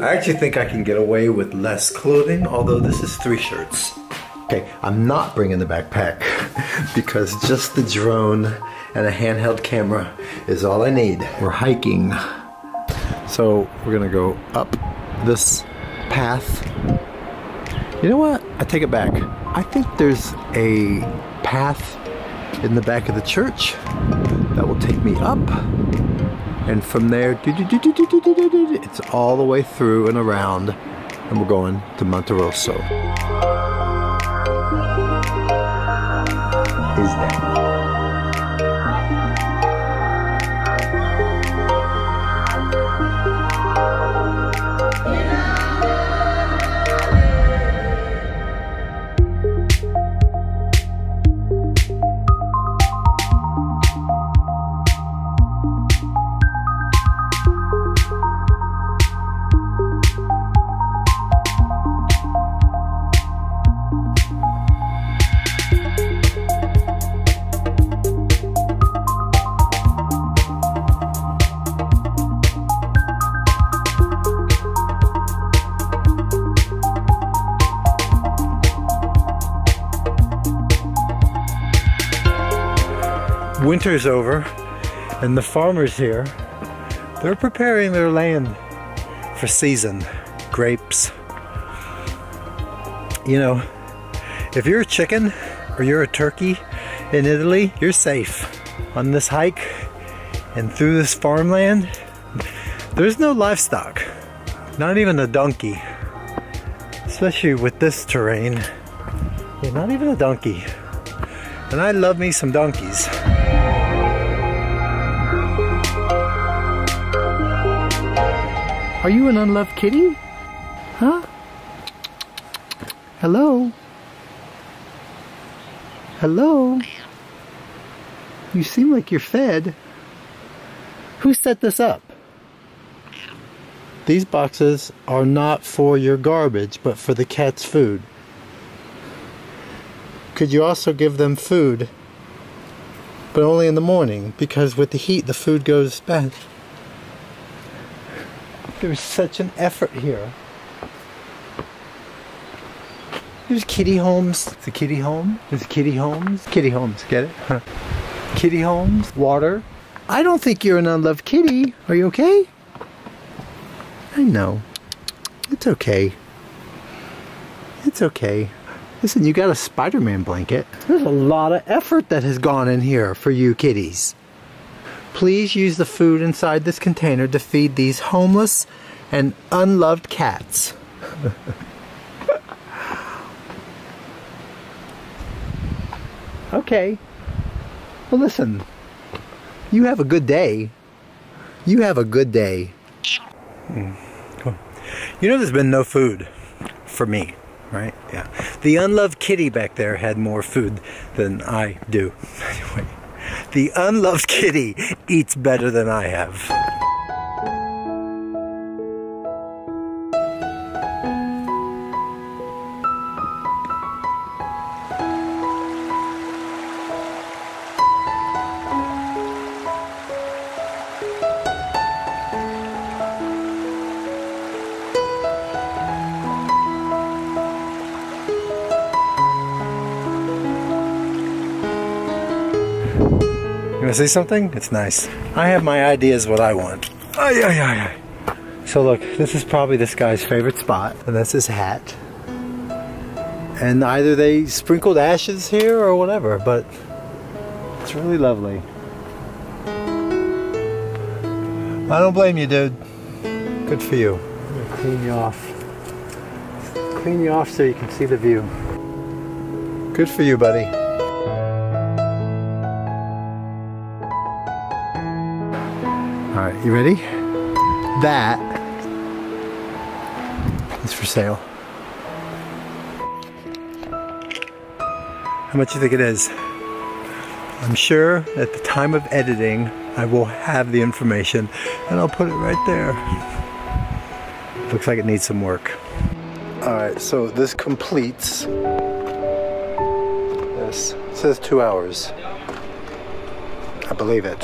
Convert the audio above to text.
I actually think I can get away with less clothing, although this is 3 shirts. Okay, I'm not bringing the backpack because just the drone and a handheld camera is all I need. We're hiking. So we're gonna go up this path. You know what? I take it back. I think there's a path in the back of the church that will take me up. And from there, it's all the way through and around. And we're going to Monterosso. Who's that? Winter's over and the farmers here, they're preparing their land for season. Grapes. You know, if you're a chicken or you're a turkey in Italy, you're safe. On this hike and through this farmland, there's no livestock. Not even a donkey. Especially with this terrain. Yeah, not even a donkey. And I love me some donkeys. Are you an unloved kitty? Huh? Hello? Hello? You seem like you're fed. Who set this up? These boxes are not for your garbage, but for the cat's food. Could you also give them food, but only in the morning, because with the heat the food goes bad. There's such an effort here. There's kitty homes. It's a kitty home. There's kitty homes. Kitty homes, get it? Huh. Kitty homes. Water. I don't think you're an unloved kitty. Are you okay? I know. It's okay. It's okay. Listen, you got a Spider-Man blanket. There's a lot of effort that has gone in here for you kitties. Please use the food inside this container to feed these homeless and unloved cats. Okay. Well, listen. You have a good day. You have a good day. Cool. You know there's been no food for me, right? Yeah. The unloved kitty back there had more food than I do. Anyway. The unloved kitty eats better than I have. You wanna see something? It's nice. I have my ideas what I want. So look, this is probably this guy's favorite spot, and that's his hat. And either they sprinkled ashes here or whatever, but it's really lovely. I don't blame you, dude. Good for you. I'm gonna clean you off. Clean you off so you can see the view. Good for you, buddy. Alright, you ready? That is for sale. How much do you think it is? I'm sure at the time of editing I will have the information and I'll put it right there. Looks like it needs some work. Alright, so this completes this. It says 2 hours. I believe it.